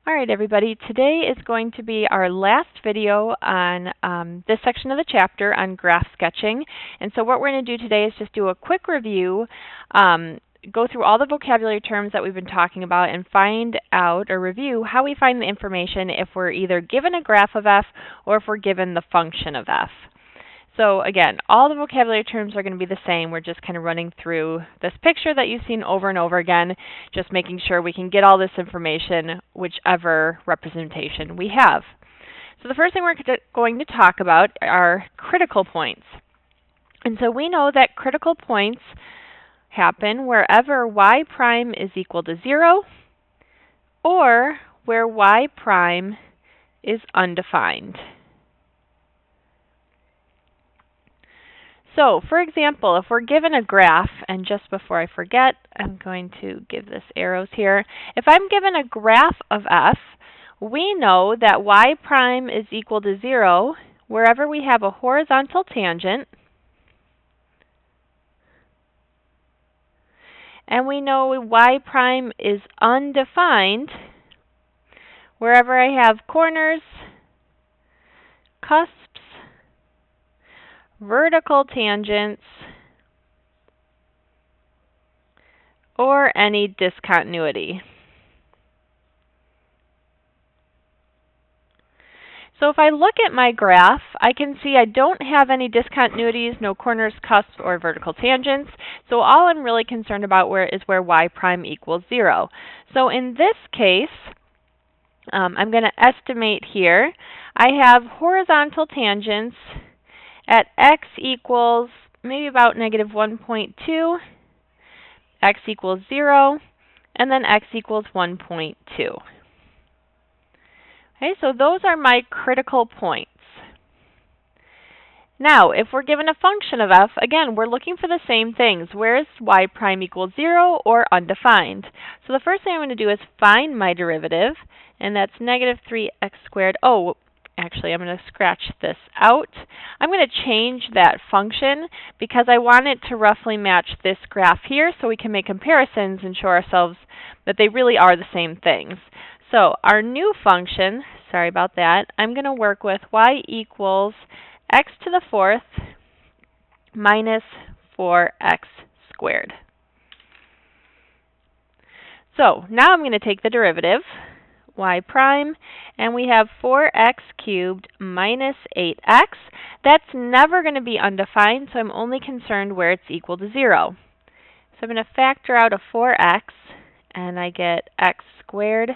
All right, everybody. Today is going to be our last video on this section of the chapter on graph sketching. And so what we're going to do today is just do a quick review, go through all the vocabulary terms that we've been talking about, and find out or review how we find the information if we're either given a graph of f or if we're given the function of f. So again, all the vocabulary terms are going to be the same. We're just kind of running through this picture that you've seen over and over again, just making sure we can get all this information, whichever representation we have. So the first thing we're going to talk about are critical points. And so we know that critical points happen wherever y prime is equal to 0 or where y prime is undefined. So, for example, if we're given a graph, and just before I forget, I'm going to give this arrows here. If I'm given a graph of f, we know that y prime is equal to 0 wherever we have a horizontal tangent, and we know y prime is undefined wherever I have corners, cusps, vertical tangents, or any discontinuity. So if I look at my graph, I can see I don't have any discontinuities, no corners, cusps, or vertical tangents. So all I'm really concerned about is where y prime equals 0. So in this case, I'm going to estimate here. I have horizontal tangents at x equals maybe about negative 1.2, x equals 0, and then x equals 1.2. Okay, so those are my critical points. Now, if we're given a function of f, again, we're looking for the same things. Where is y prime equals 0 or undefined? So the first thing I'm going to do is find my derivative, and that's negative 3x squared. Oh, actually, I'm going to scratch this out. I'm going to change that function because I want it to roughly match this graph here so we can make comparisons and show ourselves that they really are the same things. So our new function, sorry about that, I'm going to work with y equals x to the 4th minus 4x squared. So now I'm going to take the derivative, y prime, and we have 4x cubed minus 8x. That's never going to be undefined, so I'm only concerned where it's equal to 0. So I'm going to factor out a 4x, and I get x squared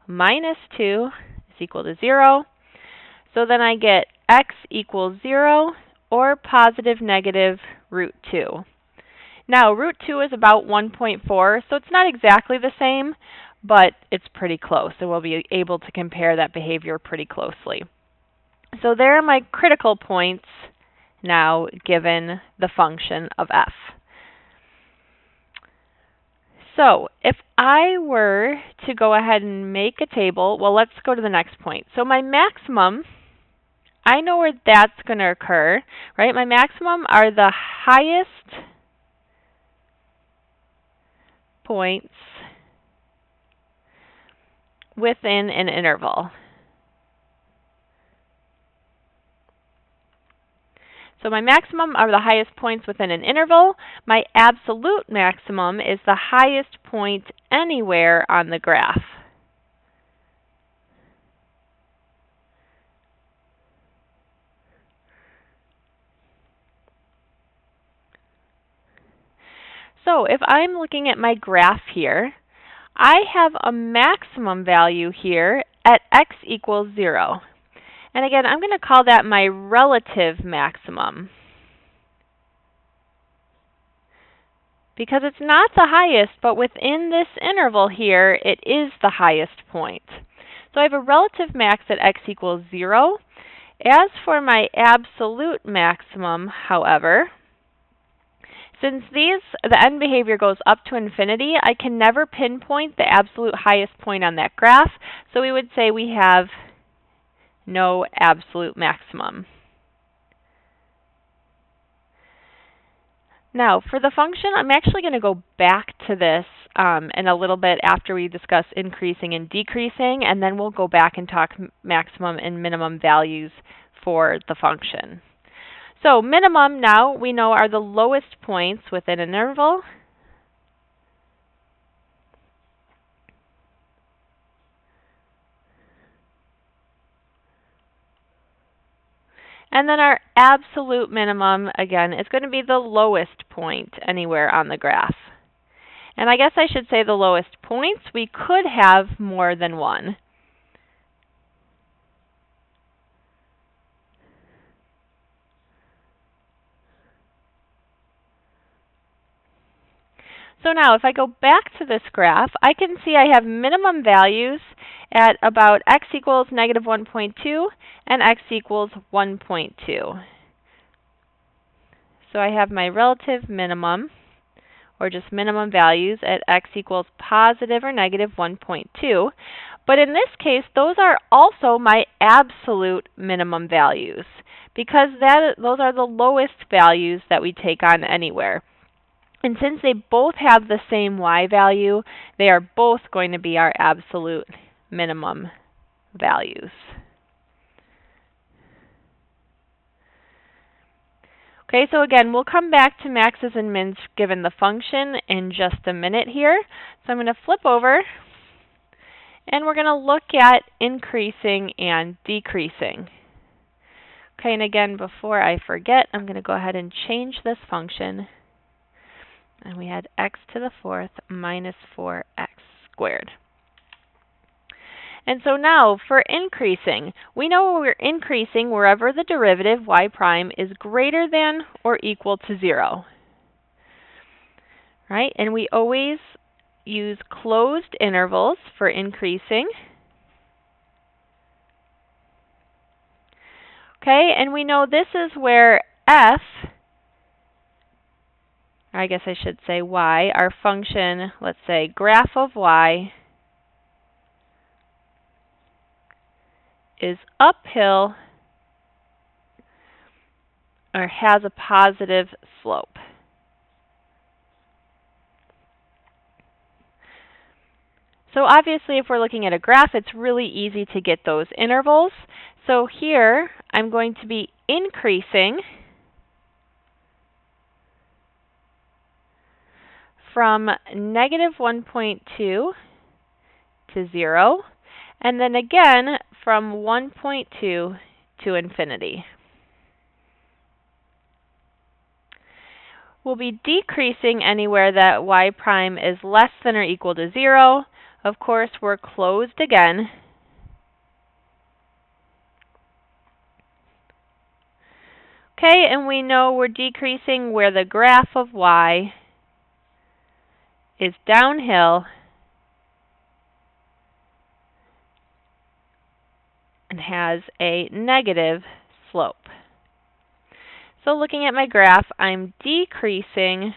minus 2 is equal to 0. So then I get x equals 0 or positive negative root 2. Now, root 2 is about 1.4, so it's not exactly the same, but it's pretty close, so we'll be able to compare that behavior pretty closely. So there are my critical points now given the function of f. So if I were to go ahead and make a table, well, let's go to the next point. So my maximum, I know where that's going to occur, right? My maximum are the highest points within an interval. So my maximum are the highest points within an interval. My absolute maximum is the highest point anywhere on the graph. So if I'm looking at my graph here, I have a maximum value here at x equals 0. And again, I'm going to call that my relative maximum, because it's not the highest, but within this interval here, it is the highest point. So I have a relative max at x equals 0. As for my absolute maximum, however, since the end behavior goes up to infinity, I can never pinpoint the absolute highest point on that graph, so we would say we have no absolute maximum. Now, for the function, I'm actually going to go back to this in a little bit after we discuss increasing and decreasing, and then we'll go back and talk maximum and minimum values for the function. So minimum now we know are the lowest points within an interval. And then our absolute minimum, again, is going to be the lowest point anywhere on the graph. And I guess I should say the lowest points. We could have more than one. So now if I go back to this graph, I can see I have minimum values at about x equals negative 1.2 and x equals 1.2. So I have my relative minimum, or just minimum values, at x equals positive or negative 1.2. But in this case, those are also my absolute minimum values, because those are the lowest values that we take on anywhere. And since they both have the same y value, they are both going to be our absolute minimum values. Okay, so again, we'll come back to maxes and mins given the function in just a minute here. So I'm going to flip over, and we're going to look at increasing and decreasing. Okay, and again, before I forget, I'm going to go ahead and change this function. And we had x to the fourth minus 4x squared. And so now for increasing, we know we're increasing wherever the derivative y prime is greater than or equal to 0. Right? And we always use closed intervals for increasing. Okay, and we know this is where f, I guess I should say y, our function, let's say graph of y, is uphill or has a positive slope. So obviously if we're looking at a graph, it's really easy to get those intervals. So here I'm going to be increasing from negative 1.2 to 0, and then again from 1.2 to infinity. We'll be decreasing anywhere that y prime is less than or equal to 0. Of course, we're closed again. Okay, and we know we're decreasing where the graph of y is downhill and has a negative slope. So looking at my graph, I'm decreasing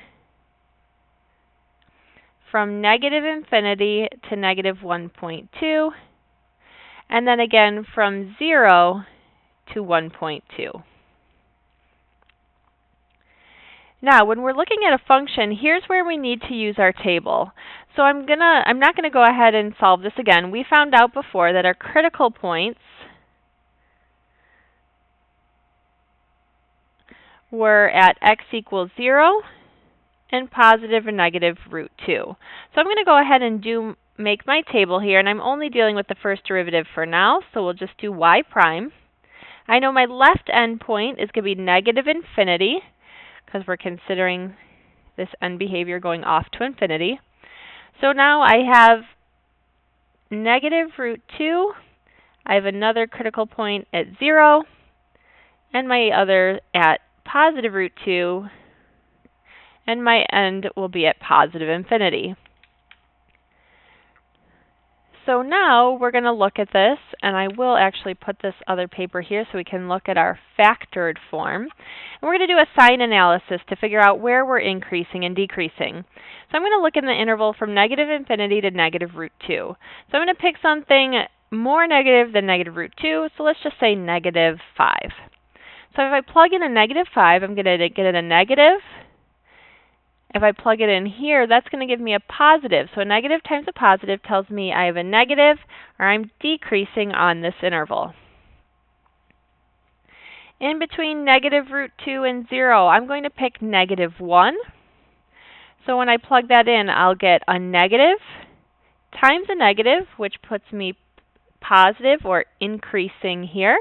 from negative infinity to negative 1.2, and then again from 0 to 1.2. Now, when we're looking at a function, here's where we need to use our table. So I'm not gonna go ahead and solve this again. We found out before that our critical points were at x equals 0 and positive or negative root 2. So I'm going to go ahead and make my table here, and I'm only dealing with the first derivative for now, so we'll just do y prime. I know my left endpoint is going to be negative infinity, because we're considering this end behavior going off to infinity. So now I have negative root 2, I have another critical point at 0, and my other at positive root 2, and my end will be at positive infinity. So now we're going to look at this, and I will actually put this other paper here so we can look at our factored form. And we're going to do a sign analysis to figure out where we're increasing and decreasing. So I'm going to look in the interval from negative infinity to negative root 2. So I'm going to pick something more negative than negative root 2, so let's just say negative 5. So if I plug in a negative 5, I'm going to get a negative, If I plug it in here, that's going to give me a positive. So a negative times a positive tells me I have a negative, or I'm decreasing on this interval. In between negative root 2 and 0, I'm going to pick negative 1. So when I plug that in, I'll get a negative times a negative, which puts me positive or increasing here.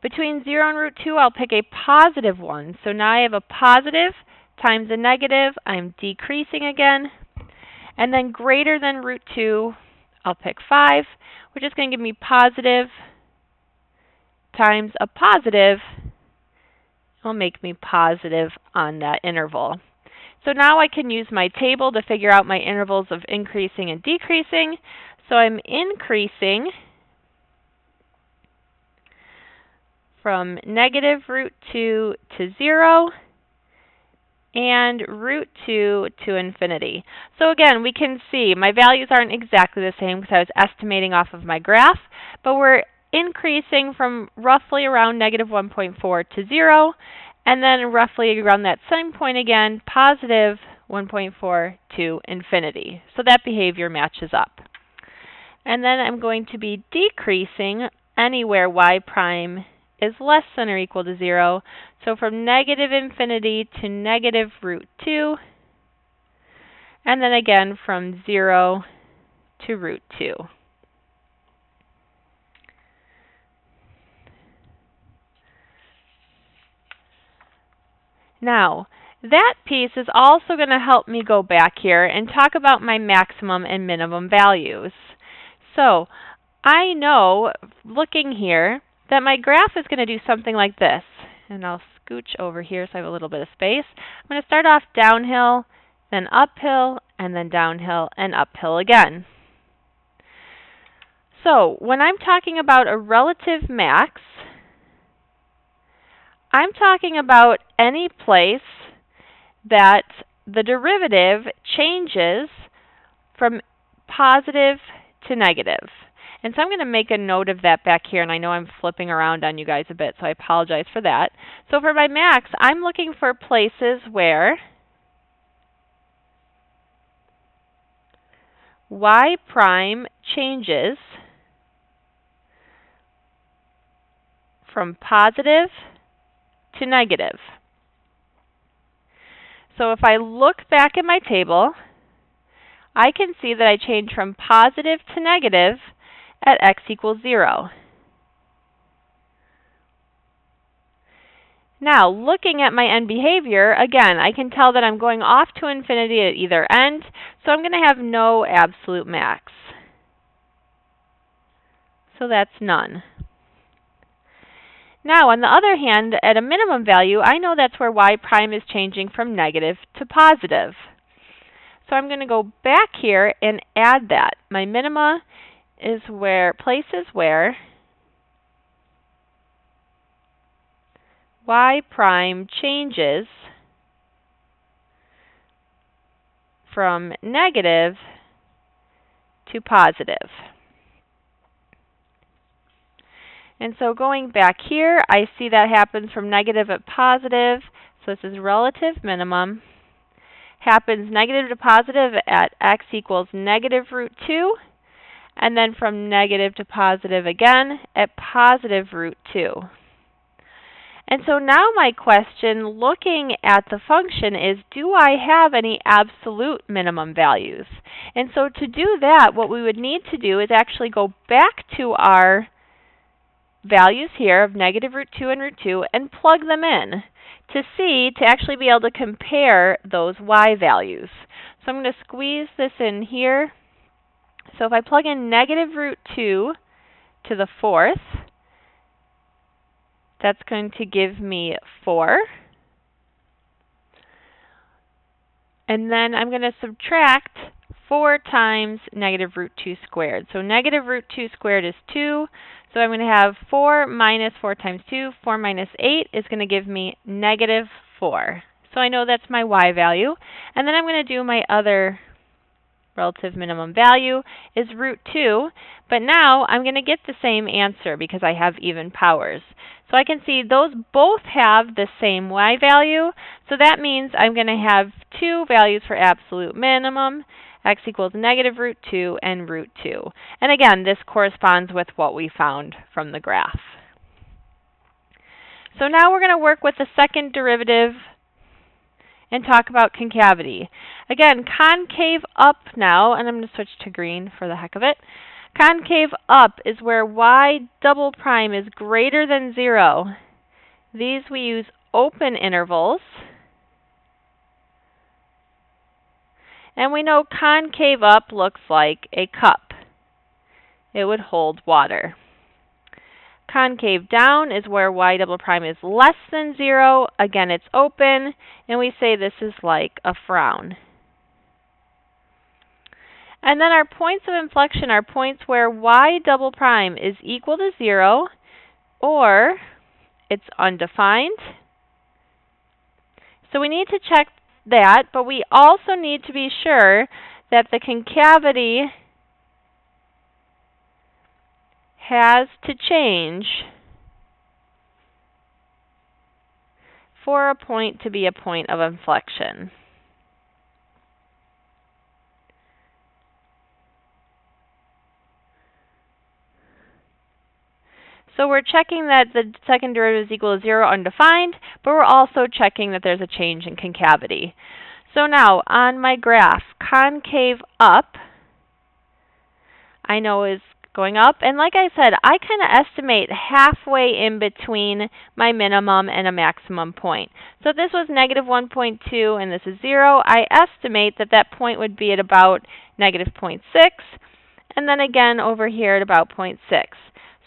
Between 0 and root 2, I'll pick a positive 1. So now I have a positive times a negative. I'm decreasing again. And then greater than root 2, I'll pick 5, which is going to give me positive times a positive. Will make me positive on that interval. So now I can use my table to figure out my intervals of increasing and decreasing. So I'm increasing from negative root 2 to 0 and root 2 to infinity. So again, we can see my values aren't exactly the same because I was estimating off of my graph, but we're increasing from roughly around negative 1.4 to 0, and then roughly around that same point again, positive 1.4 to infinity. So that behavior matches up. And then I'm going to be decreasing anywhere y prime is less than or equal to 0. So from negative infinity to negative root 2, and then again from 0 to root 2. Now, that piece is also going to help me go back here and talk about my maximum and minimum values. So, I know, looking here, that my graph is going to do something like this. And I'll scooch over here so I have a little bit of space. I'm going to start off downhill, then uphill, and then downhill and uphill again. So, when I'm talking about a relative max, I'm talking about any place that the derivative changes from positive to negative. And so I'm going to make a note of that back here, and I know I'm flipping around on you guys a bit, so I apologize for that. So for my max, I'm looking for places where y prime changes from positive to negative. So if I look back at my table, I can see that I change from positive to negative at x equals 0. Now, looking at my end behavior, again, I can tell that I'm going off to infinity at either end, so I'm going to have no absolute max. So that's none. Now, on the other hand, at a minimum value, I know that's where y prime is changing from negative to positive. So I'm going to go back here and add that. My minima is where places where y prime changes from negative to positive. And so going back here, I see that happens from negative to positive. So this is relative minimum. Happens negative to positive at x equals negative root 2. And then from negative to positive again at positive root 2. And so now my question, looking at the function, is do I have any absolute minimum values? And so to do that, what we would need to do is actually go back to our values here of negative root 2 and root 2 and plug them in to actually be able to compare those y values. So I'm going to squeeze this in here. So if I plug in negative root 2 to the fourth, that's going to give me 4. And then I'm going to subtract 4 times negative root 2 squared. So negative root 2 squared is 2. So I'm going to have 4 minus 4 times 2. 4 minus 8 is going to give me negative 4. So I know that's my y value. And then I'm going to do my other relative minimum value is root 2. But now I'm going to get the same answer because I have even powers. So I can see those both have the same y value. So that means I'm going to have two values for absolute minimum, x equals negative root 2 and root 2. And again, this corresponds with what we found from the graph. So now we're going to work with the second derivative and talk about concavity. Again, concave up now, and I'm going to switch to green for the heck of it. Concave up is where y double prime is greater than 0. These we use open intervals. And we know concave up looks like a cup. It would hold water. Concave down is where y double prime is less than 0. Again, it's open, and we say this is like a frown. And then our points of inflection are points where y double prime is equal to 0, or it's undefined. So we need to check that, but we also need to be sure that the concavity has to change for a point to be a point of inflection. So we're checking that the second derivative is equal to 0 undefined, but we're also checking that there's a change in concavity. So now, on my graph, concave up, I know is going up. And like I said, I kind of estimate halfway in between my minimum and a maximum point. So if this was negative 1.2 and this is 0, I estimate that that point would be at about negative 0.6, and then again over here at about 0.6.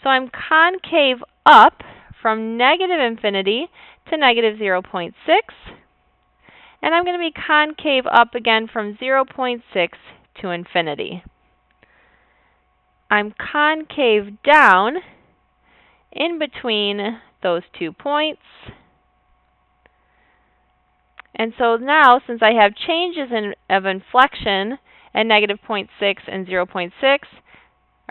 So I'm concave up from negative infinity to negative 0.6. And I'm going to be concave up again from 0.6 to infinity. I'm concave down in between those 2 points. And so now, since I have changes of inflection at negative 0.6 and 0.6,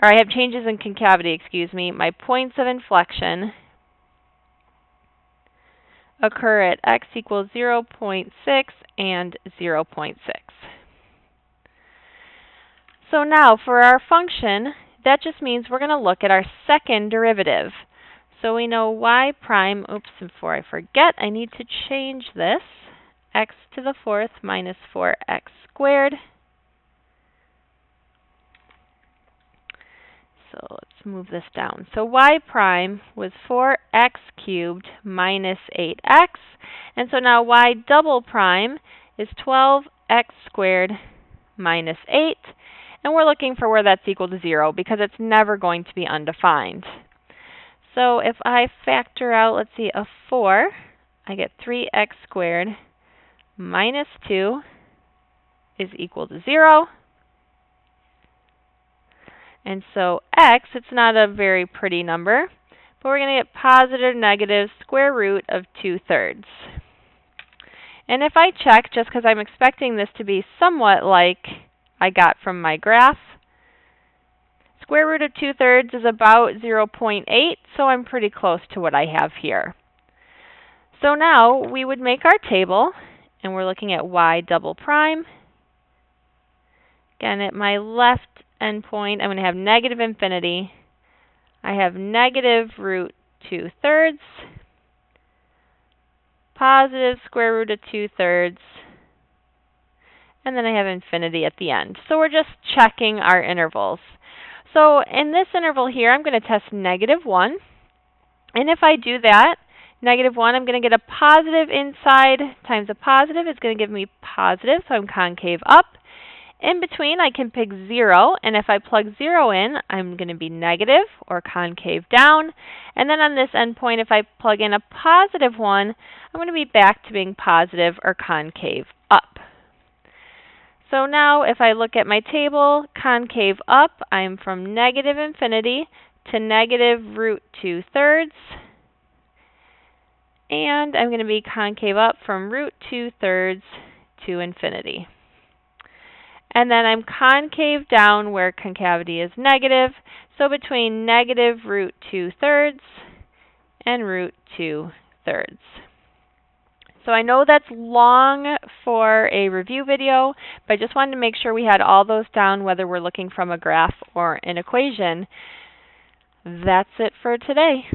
or I have changes in concavity, excuse me, my points of inflection occur at x equals 0.6 and 0.6. So now for our function, that just means we're going to look at our second derivative. So we know y prime, oops, before I forget, I need to change this, x to the fourth minus 4x squared. So let's move this down. So y prime was 4x cubed minus 8x. And so now y double prime is 12x squared minus 8. And we're looking for where that's equal to 0 because it's never going to be undefined. So if I factor out, let's see, a 4, I get 3x squared minus 2 is equal to 0. And so x, it's not a very pretty number, but we're going to get positive negative square root of 2/3. And if I check, just because I'm expecting this to be somewhat like I got from my graph, square root of 2/3 is about 0.8, so I'm pretty close to what I have here. So now we would make our table, and we're looking at y double prime. Again, at my left endpoint, I'm going to have negative infinity. I have negative root 2/3, positive square root of 2/3, and then I have infinity at the end. So we're just checking our intervals. So in this interval here, I'm going to test negative 1. And if I do that, negative 1, I'm going to get a positive inside times a positive. It's going to give me positive, so I'm concave up. In between, I can pick 0, and if I plug 0 in, I'm going to be negative or concave down. And then on this endpoint, if I plug in a positive 1, I'm going to be back to being positive or concave up. So now if I look at my table, concave up, I'm from negative infinity to negative root 2/3. And I'm going to be concave up from root 2/3 to infinity. And then I'm concave down where concavity is negative, so between negative root 2/3 and root 2/3. So I know that's long for a review video, but I just wanted to make sure we had all those down, whether we're looking from a graph or an equation. That's it for today.